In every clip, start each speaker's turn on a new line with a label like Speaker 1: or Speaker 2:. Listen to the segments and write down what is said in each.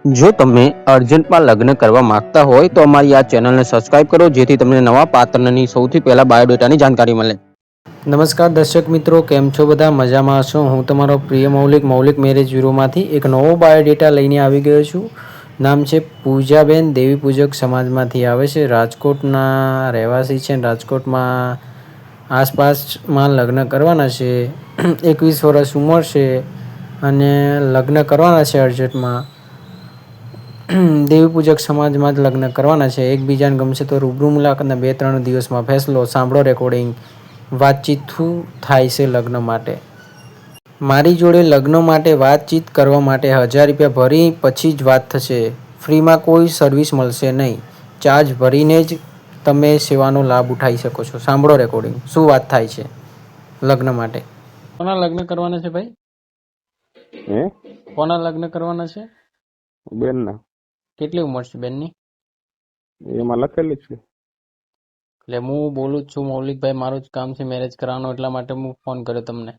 Speaker 1: જો તમે અર્જન્ટમાં લગ્ન કરવા માંગતા હોય તો અમારી આ ચેનલને સબસ્ક્રાઇબ કરો, જેથી તમને નવા પાત્રની સૌથી પહેલા બાયોડેટાની જાણકારી મળે. નમસ્કાર દર્શક મિત્રો, કેમ છો બધા? મજામાં હશો? હું તમારો પ્રિય મૌલિક મેરેજ બ્યુરોમાંથી એક નવો બાયોડેટા લઈને આવી ગયો છું. નામ છે પૂજાબેન, દેવી પૂજક સમાજમાંથી આવે છે, રાજકોટના રહેવાસી છે. રાજકોટમાં આસપાસમાં લગ્ન કરવાના છે, 21 વર્ષ ઉંમર છે અને લગ્ન કરવાના છે અર્જન્ટમાં. દેવી પૂજક સમાજમાં જ લગ્ન કરવાના છે. એકબીજાને ગમશે તો રૂબરૂ મુલાકાતના 2-3 દિવસમાં ફેસલો. સાંભળો રેકોર્ડિંગ. વાતચીત થાય છે લગ્ન માટે. મારી જોડે લગ્ન માટે વાતચીત કરવા માટે 1000 રૂપિયા ભરી પછી જ વાત થશે. ફ્રીમાં કોઈ સર્વિસ મળશે નહીં. ચાર્જ ભરીને જ તમે સેવાનો લાભ ઉઠાવી શકો છો. સાંભળો રેકોર્ડિંગ. શું વાત થાય છે લગ્ન માટે? કોના લગ્ન કરવાના છે ભાઈ? કોના લગ્ન કરવાના છે?
Speaker 2: બેનના.
Speaker 1: કેટલી ઉંમર છે બેનની?
Speaker 2: એમાં લખેલું છે.
Speaker 1: એટલે હું બોલું જ છું મૌલિકભાઈ, મારું જ કામ છે મેરેજ કરાવવાનો, એટલા માટે હું ફોન કર્યો તમને.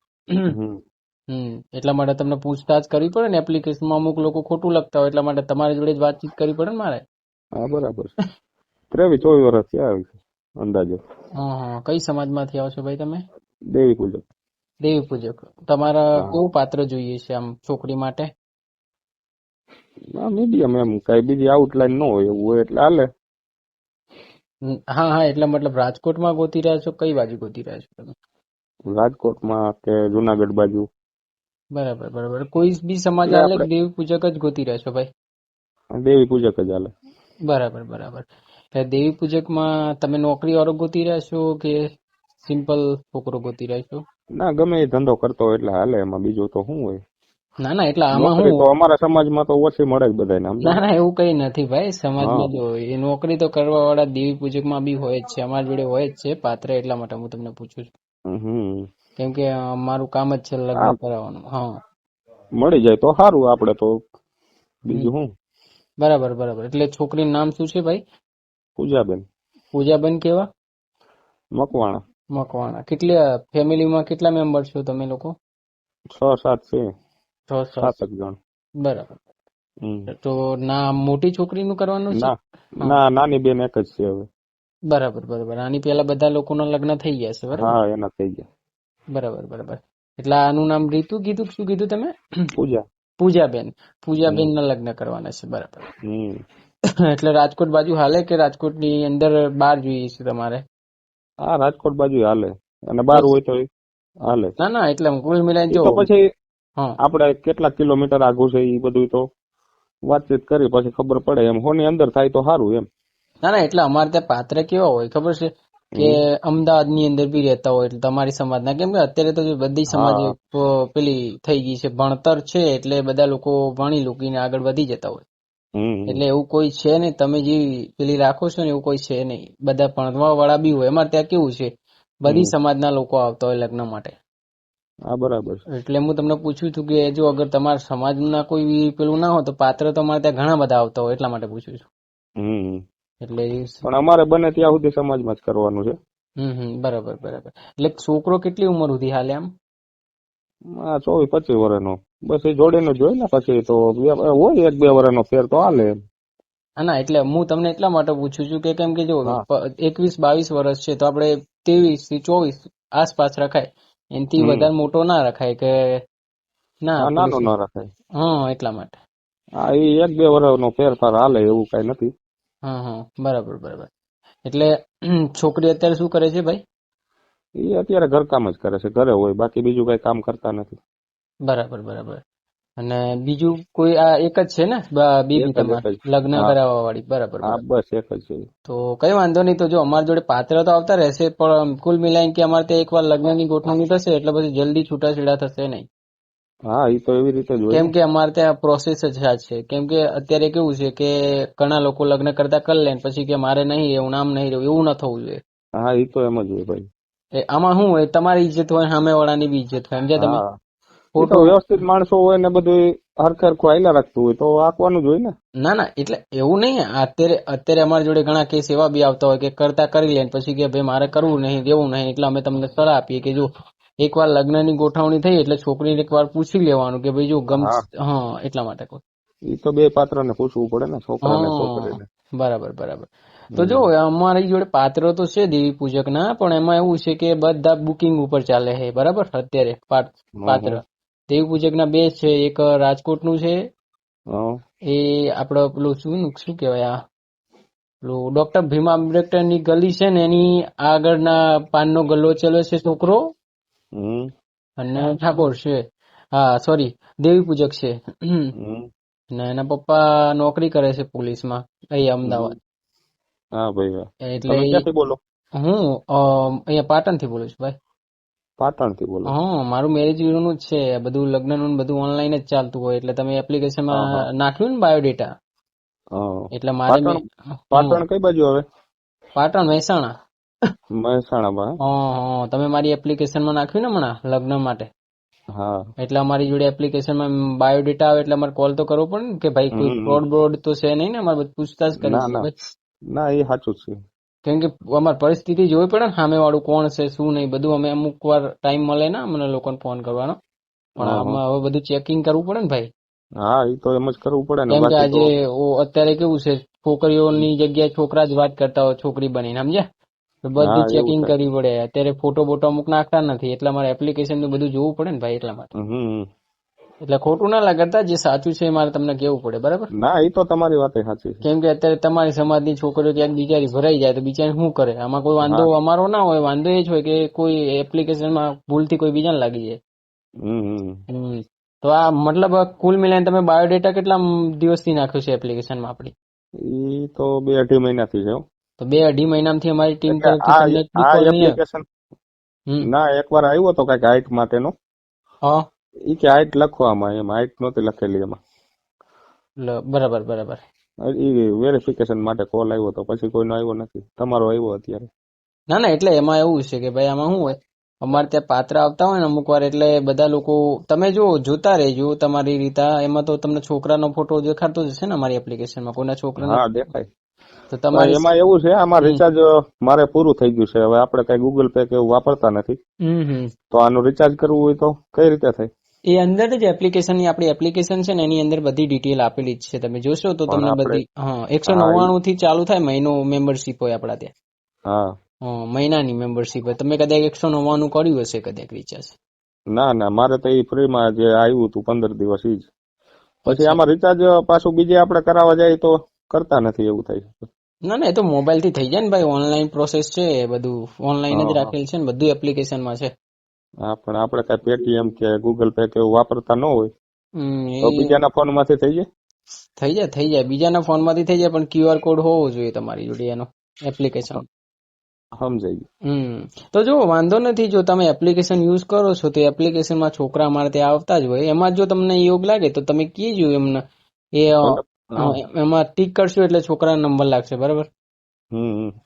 Speaker 1: એટલા માટે તમને પૂછતાછ કરવી પડે ને. એપ્લિકેશનમાં અમુક લોકો ખોટું લખતા હોય, એટલા માટે તમારી જોડે જ વાતચીત કરવી પડે ને મારે.
Speaker 2: હા બરાબર. 23-24 વર્ષ થયા છે અંદાજે.
Speaker 1: હા, કઈ સમાજમાંથી આવો છો ભાઈ તમે?
Speaker 2: દેવી પૂજક.
Speaker 1: દેવી પૂજક. તમારા કેવું પાત્ર જોઈએ છે આમ છોકરી માટે?
Speaker 2: મીડિયમ, એમ કઈ બીજી આઉટલાઈન ન હોય એવું હોય એટલે હાલે.
Speaker 1: હા, એટલે મતલબ રાજકોટમાં ગોતી રહ્યા છો? કઈ બાજુ ગોતી રહ્યા છો તમે?
Speaker 2: રાજકોટમાં કે જુનાગઢ બાજુ.
Speaker 1: બરાબર. કોઈ બી સમાજ હાલે કે દેવી પૂજક જ ગોતી રહ્યા છો ભાઈ?
Speaker 2: દેવી પૂજક જ હાલે.
Speaker 1: બરાબર. દેવી પૂજકમાં તમે નોકરી વાળો ગોતી રહ્યા છો કે સિમ્પલ છોકરો ગોતી રહ્યા છો?
Speaker 2: ના, ગમે એ ધંધો કરતો હોય એટલે હાલે. એમાં બીજું તો શું હોય?
Speaker 1: ના, એટલે આમાં
Speaker 2: નોકરી તો અમારા સમાજમાં તો ઓછી મળે જ બધાને.
Speaker 1: ના, એવું કઈ નથી ભાઈ. સમાજમાં જો એ નોકરી તો કરવા વાળા દેવી પૂજકમાં બી હોય જ છે, અમારી જોડે હોય જ છે પાત્ર. એટલા માટે હું તમને પૂછું છું, કેમ કે અમારું કામ જ છે લગ્ન કરાવવાનું. હા,
Speaker 2: મળી જાય તો સારું. આપડે તો બીજું શું.
Speaker 1: બરાબર. એટલે છોકરીનું નામ શું છે ભાઈ?
Speaker 2: પૂજાબેન.
Speaker 1: પૂજાબેન કેવા?
Speaker 2: મકવાણા.
Speaker 1: કેટલા ફેમિલીમાં કેટલા મેમ્બર છો તમે લોકો?
Speaker 2: 6-7 છે.
Speaker 1: 6-7
Speaker 2: જણ.
Speaker 1: બરાબર. તો ના મોટી છોકરીનું કરવાનું છે?
Speaker 2: ના, નાની બેન એક જ છે હવે.
Speaker 1: બરાબર. આની પેલા બધા લોકોના લગ્ન થઈ ગયા છે? બરાબર.
Speaker 2: હા, એના થઈ ગયા.
Speaker 1: બરાબર. એટલે આનું નામ રીતુ કીધું? શું કીધું તમે? પૂજાબેન ના લગ્ન કરવાના છે. બરાબર. એટલે રાજકોટ બાજુ હાલે કે રાજકોટની અંદર બહાર જોઈએ છે તમારે?
Speaker 2: હા, રાજકોટ બાજુ હાલે, અને બહાર હોય તો હાલે.
Speaker 1: ના, એટલે કુલ મિલાઈને જો
Speaker 2: પછી આપડે કેટલા કિલોમીટર આગું છે એ બધું તો વાતચીત કરી પછી ખબર પડે. એમ હોની અંદર થાય તો સારું એમ. ના,
Speaker 1: એટલે અમારે ત્યાં પાત્ર કેવા હોય ખબર છે કે અમદાવાદ ની અંદર બી રહેતા હોય, એટલે તમારી સમાજના. કેમ કે અત્યારે તો બધી સમાજ પેલી થઈ ગઈ છે, ભણતર છે, એટલે બધા લોકો ભણી લૂકીને આગળ વધી જતા હોય. એટલે એવું કોઈ છે નહીં. તમે જે પેલી રાખો છો ને એવું કોઈ છે નહીં. બધા ભણવા વાળા બી હોય. અમારે ત્યાં કેવું છે, બધી સમાજના લોકો આવતા હોય લગ્ન માટે.
Speaker 2: હા, બરાબર.
Speaker 1: એટલે હું તમને પૂછ્યું હતું કે જો અગર તમારા સમાજના કોઈ પેલું ના હોય તો પાત્ર તો અમારે ત્યાં ઘણા બધા આવતા હોય, એટલા માટે પૂછ્યું છું. એટલે
Speaker 2: પણ અમારે બને ત્યાં સુધી સમાજમાં જ કરવાનું છે.
Speaker 1: બરાબર. એટલે છોકરો કેટલી ઉંમર સુધી હાલે આમ?
Speaker 2: 24-25 વર્ષનો. બસ એ જોડેનો જ હોય ને. પછી તો હોય 1-2 વર્ષનો ફેર તો હાલે.
Speaker 1: ના, એટલે હું તમને એટલા માટે પૂછું છું કે કેમ કે જો 21-22 વર્ષ છે તો આપણે 23-24 આસપાસ રખાય. એનાથી વધારે મોટો ના રખાય કે
Speaker 2: નાનો ના રખાય.
Speaker 1: એટલા માટે.
Speaker 2: હા, એ 1-2 વર્ષનો ફેરફાર હાલે, એવું કઈ નથી.
Speaker 1: બરાબર. એટલે છોકરી અત્યારે શું કરે છે ભાઈ?
Speaker 2: એ અત્યારે ઘરકામ જ કરે છે, ઘરે હોય, બાકી બીજું કઈ કામ કરતા નથી.
Speaker 1: બરાબર. અને બીજું કોઈ આ એક જ છે ને બેબી તમારે લગ્ન કરાવવા વાળી? બરાબર.
Speaker 2: બસ એક જ છે.
Speaker 1: તો કઈ વાંધો નહીં. તો જો અમારી જોડે પાત્ર તો આવતા રહેશે, પણ કુલ મિલાઈને કે અમારે ત્યાં એકવાર લગ્નની ગોઠવણી થશે એટલે પછી જલ્દી છૂટાછેડા થશે નહીં.
Speaker 2: હા, એ તો એવી રીતે જ હોય.
Speaker 1: કેમ કે અમારે ત્યાં પ્રોસેસ જ છે. કેમ કે અત્યારે કેવું છે કે ઘણા લોકો લગ્ન કરતા કરી લે પછી કે મારે નહીં રહેવું, નામ નહીં રહેવું. એવું ના થવું જોઈએ.
Speaker 2: હા, એ તો એમ જ હોય ભાઈ.
Speaker 1: આમાં શું હોય, તમારી ઇજ્જત હોય, સામે વાળાની બી ઇજ્જત હોય. સમજ્યા તમે?
Speaker 2: ફોટો વ્યવસ્થિત માણસો હોય ને બધું હરખું હાલ્યા રાખતું હોય તો આપવાનું જ હોય ને. ના,
Speaker 1: એટલે એવું નહીં. અત્યારે અમારી જોડે ઘણા કેસ એવા બી આવતા હોય કે કરતા કરી લે પછી કે ભાઈ મારે કરવું નહીં, દેવું નહીં. એટલે અમે તમને સલાહ આપીએ કે જો એકવાર લગ્નની ગોઠવણી થઈ એટલે છોકરીને એકવાર પૂછી લેવાનું કે ભાઈ જો એટલા માટે કહું.
Speaker 2: ઈ તો બે પાત્રને પૂછવું પડે ને, છોકરાને છોકરીને.
Speaker 1: બરાબર બરાબર. તો જો અમારી જોડે પાત્રો તો છે દેવી પૂજક ના, પણ એમાં એવું છે કે બધા બુકિંગ ઉપર ચાલે છે, બરાબર. અત્યારે પાત્ર દેવી પૂજક ના બે છે, એક રાજકોટ નું છે, એ આપડે પેલું શું કેવાય, આ પેલું ડોક્ટર ભીમા આંબેડકર ની ગલી છે ને એની આગળના પાનનો ગલ્લો ચલો છે છોકરો, અને ઠાકોર છે, હા સોરી દેવી પૂજક છે, ને એના પપ્પા નોકરી કરે છે પોલીસમાં અહીંયા અમદાવાદ.
Speaker 2: હા ભાઈ.
Speaker 1: એટલે
Speaker 2: તમે ક્યાંથી બોલો?
Speaker 1: હું અહીંયા પાટણ થી બોલું છું ભાઈ.
Speaker 2: પાટણ થી બોલો?
Speaker 1: હા, મારું મેરેજ નું જ છે, બધું લગ્ન નું બધું ઓનલાઈન જ ચાલતું હોય, એટલે તમે એપ્લિકેશનમાં નાખ્યું ને બાયોડેટા, એટલે મારે
Speaker 2: પાટણ કઈ બાજુ આવે?
Speaker 1: પાટણ મહેસાણા.
Speaker 2: મહેસાણામાં.
Speaker 1: તમે મારી એપ્લિકેશનમાં નાખ્યું ને હમણાં લગ્ન માટે,
Speaker 2: હા, એટલે
Speaker 1: અમારી જોડે એપ્લિકેશનમાં બાયોડેટા આવે એટલે અમારે કોલ તો કરવો પડે ને કે ભાઈ કોઈ ફ્રોડ બ્રોડ તો છે નહીં ને, અમારે પૂછતાછ કરી છે.
Speaker 2: ના એ સાચું છે,
Speaker 1: કેમ કે અમારી પરિસ્થિતિ જોવી પડે ને, સામે વાળું કોણ છે શું નહીં બધું. અમે અમુક વાર ટાઈમ મળે ને અમને લોકોને ફોન કરવાનો, પણ આમાં હવે બધું ચેકિંગ કરવું પડે ને ભાઈ.
Speaker 2: હા એ તો એમ જ કરવું પડે ને.
Speaker 1: કેમ કે આજે અત્યારે કેવું છે, છોકરીઓની જગ્યાએ છોકરા જ વાત કરતા હોય છોકરી બનીને, સમજ્યા? બધું ચેકિંગ કરવી પડે. અત્યારે ફોટો બોટો અમુક નાખતા નથી, એટલે અમારે એપ્લિકેશન નું બધું જોવું પડે ને ભાઈ, એટલા માટે. એટલે ખોટું ના લાગતા, જે સાચું છે મારે તમને કેવું પડે, બરાબર?
Speaker 2: ના એ તો તમારી વાત સાચી છે.
Speaker 1: કેમ કે અત્યારે તમારી સમાજની છોકરીઓ ક્યાંક બિચારી ભરાઈ જાય તો બિચારી શું કરે? આમાં કોઈ વાંધો અમારો ના હોય, વાંધો એ જ હોય કે કોઈ એપ્લિકેશનમાં ભૂલથી કોઈ બીજાને લાગી જાય. તો આ મતલબ કુલ મિલાઈને તમે બાયોડેટા કેટલા દિવસથી નાખ્યો છે એપ્લિકેશનમાં આપડી?
Speaker 2: એ તો 2-2.5 મહિનાથી છે.
Speaker 1: તો 2-2.5 મહિનાથી અમારી ટીમ તરફથી
Speaker 2: એપ્લિકેશન ના એકવાર આવ્યો તો કઈક હાઈટ માટેનો, ઈ કે હાઈટ લખવામાં, એમ હાઈટ નહોતી લખેલી એમાં.
Speaker 1: બરાબર બરાબર.
Speaker 2: ઈ વેરિફિકેશન માટે કોલ આવ્યો તો, પછી કોઈનો આવ્યો નથી. તમારો આવ્યો અત્યારે?
Speaker 1: ના ના, એટલે એમાં એવું છે કે ભાઈ આમાં શું હોય, અમારે ત્યાં પાત્ર આવતા હોય ને અમુક વાર, એટલે બધા લોકો તમે જો જોતા રહેજો તમારી રીતે. એમાં તો તમને છોકરાનો ફોટો દેખાતો જ હશે ને અમારી એપ્લિકેશનમાં, કોઈના છોકરાનો?
Speaker 2: હા દેખાય.
Speaker 1: તો તમારે
Speaker 2: એમાં એવું છે, આમાં રિચાર્જ મારે પૂરું થઈ ગયું છે. હવે આપણે કઈ ગૂગલ પે કે એવું વાપરતા નથી, તો આનું રિચાર્જ કરવું હોય તો કઈ રીતે થાય?
Speaker 1: એ અંદર જ એપ્લિકેશનની આપણી એપ્લિકેશન છે ને એની અંદર બધી ડિટેલ આપેલી જ છે. તમે જોશો તો તમને બધી. 199 થી ચાલુ થાય મહિનો મેમ્બરશીપ હોય આપડા ત્યાં. મહિનાની મેમ્બરશીપ હોય. તમે કદાચ 199 કર્યું હશે કદાચ રિચાર્જ?
Speaker 2: ના ના, મારે તો એ ફ્રીમાં જે આવ્યું હતું 15 દિવસ ઈ જ. પછી આમાં રિચાર્જ પાછું બીજે આપણે કરાવવા જાય તો કરતા નથી, એવું થાય.
Speaker 1: ના ના, એ તો મોબાઈલ થી થઈ જાય ને ભાઈ, ઓનલાઈન પ્રોસેસ છે, બધું ઓનલાઈન જ રાખેલ છે ને, બધું એપ્લિકેશનમાં છે.
Speaker 2: હા, પણ આપણે કઈ પેટીએમ કે ગૂગલ પે કે એવું વાપરતા ન હોય તો બીજાના ફોન માંથી થઈ જાય?
Speaker 1: થઈ જાય બીજાના ફોન માંથી થઈ જાય, પણ QR કોડ હોવો જોઈએ તમારી જોડે એનો, એપ્લિકેશન.
Speaker 2: સમજાય ગયું.
Speaker 1: તો જો વાંધો નથી, જો તમે એપ્લિકેશન યુઝ કરો છો તો એપ્લિકેશનમાં છોકરા અમારે ત્યાં આવતા જ હોય. એમાં જો તમને યોગ લાગે તો તમે કીજો એમને, એમાં ટીક કરશો એટલે છોકરાનો નંબર લાગશે, બરાબર?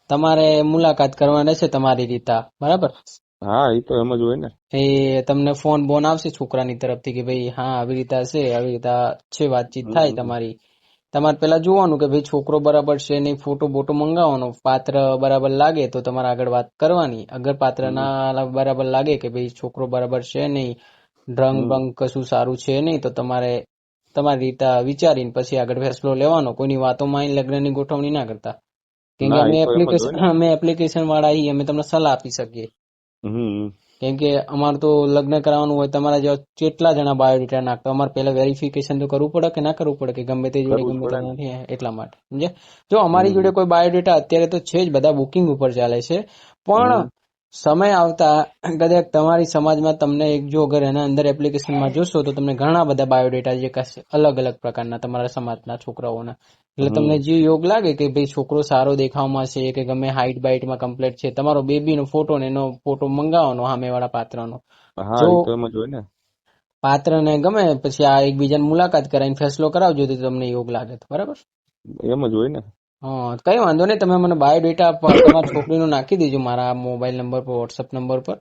Speaker 1: તમારે મુલાકાત કરવાની છે તમારી રીતે, બરાબર?
Speaker 2: હા એ તો એમ જ હોય ને.
Speaker 1: એ તમને ફોન બોન આવશે છોકરાની તરફથી કે ભાઈ હા આવી રીતે હશે, આવી રીતે છે, વાતચીત થાય તમારી. તમારે પેલા જોવાનું કે ભાઈ છોકરો બરાબર છે નહીં, ફોટો બોટો મંગાવવાનો, પાત્ર બરાબર લાગે તો તમારે આગળ વાત કરવાની. અગર પાત્ર ના બરાબર લાગે કે ભાઈ છોકરો બરાબર છે નહીં, ડ્રંગ બંગ કશું સારું છે નહીં, તો તમારે તમારી રીતે વિચારીને પછી આગળ ફેસલો લેવાનો. કોઈની વાતોમાં લગ્નની ગોઠવણી ના કરતા, કેમ કે અમે એપ્લિકેશન વાળા અમે તમને સલાહ આપી શકીએ. કેમ કે અમારે તો લગ્ન કરાવવાનું હોય, તમારા જેવા કેટલા જણા બાયોડેટા નાખતા, અમારે પેલા વેરિફિકેશન તો કરવું પડે કે ના કરવું પડે, કે ગમે તે જોડે ગમે તે નથી, એટલા માટે સમજે. જો અમારી જોડે કોઈ બાયોડેટા અત્યારે તો છે જ, બધા બુકિંગ ઉપર ચાલે છે, પણ સમય આવતા કદાચ તમારી સમાજમાં તમને એક જો અગર એના અંદર એપ્લિકેશનમાં જોશો તો તમને ઘણા બધા બાયોડેટા જે અલગ અલગ પ્રકારના તમારા સમાજના છોકરાઓના, એટલે તમને જે યોગ લાગે કે ભાઈ છોકરો સારો દેખાવમાં છે, કે ગમે હાઈટ બાઈટમાં કમ્પ્લીટ છે, તમારો બેબીનો ફોટો ને એનો ફોટો મંગાવવાનો સામેવાળા પાત્રનો. જો પાત્રને ગમે પછી આ એકબીજાની મુલાકાત કરાવીને ફેસલો કરાવજો તો તમને યોગ લાગે તો, બરાબર?
Speaker 2: એમ જ હોય ને.
Speaker 1: કઈ વાંધો નહીં, તમે મને બાયોડેટા તમારા છોકરીનો નાખી દેજો મારા મોબાઈલ નંબર પર, વોટ્સઅપ નંબર પર.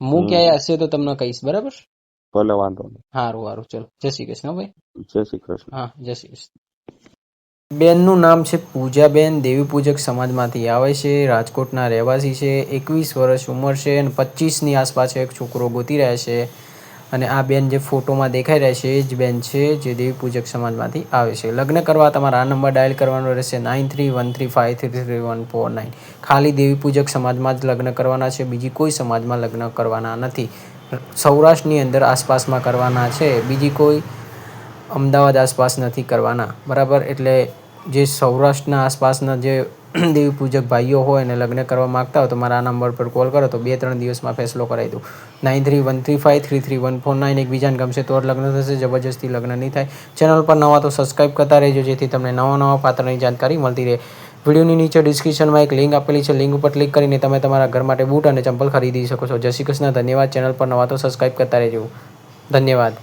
Speaker 1: હું ક્યાંય હશે તો તમને કહીશ, બરાબર?
Speaker 2: ભલે, વાંધો નહીં.
Speaker 1: સારું ચલો, જય શ્રી કૃષ્ણ ભાઈ.
Speaker 2: જય શ્રી કૃષ્ણ.
Speaker 1: હા, જય શ્રી કૃષ્ણ. બેનનું નામ છે પૂજાબેન, દેવી પૂજક સમાજમાંથી આવે છે, રાજકોટના રહેવાસી છે, 21 વર્ષ ઉંમર છે અને 25ની આસપાસ એક છોકરો ગોતી રહ્યા છે. અને આ બેન જે ફોટોમાં દેખાઈ રહ્યા છે એ જ બેન છે જે દેવી પૂજક સમાજમાંથી આવે છે. લગ્ન કરવા તમારા આ નંબર ડાયલ કરવાનો રહેશે 9313533149. ખાલી દેવી પૂજક સમાજમાં જ લગ્ન કરવાના છે, બીજી કોઈ સમાજમાં લગ્ન કરવાના નથી. સૌરાષ્ટ્રની અંદર આસપાસમાં કરવાના છે, બીજી કોઈ અમદાવાદ આસપાસ નથી કરવાના, બરાબર. એટલે જે સૌરાષ્ટ્રના આસપાસના જે દેવી પૂજક ભાઈઓ હોય અને લગ્ન કરવા માગતા હોય તો મારા આ નંબર પર કોલ કરો તો 2-3 દિવસમાં ફેસલો કરાવી દઉં. 9313533149. એકબીજાને ગમશે તો જ લગ્ન થશે, જબરજસ્તી લગ્ન નહીં થાય. ચેનલ પર નવા તો સબસ્ક્રાઈબ કરતા રહેજો જેથી તમને નવા પાત્રની જાણકારી મળતી રહે. વિડીયોની નીચે ડિસ્ક્રિપ્શનમાં એક લિંક આપેલી છે, લિંક ઉપર ક્લિક કરીને તમે તમારા ઘર માટે બૂટ અને ચંપલ ખરીદી શકો છો. જય શ્રી કૃષ્ણ, ધન્યવાદ. ચેનલ પર નવા તો સબસ્ક્રાઈબ કરતા રહેજો. ધન્યવાદ.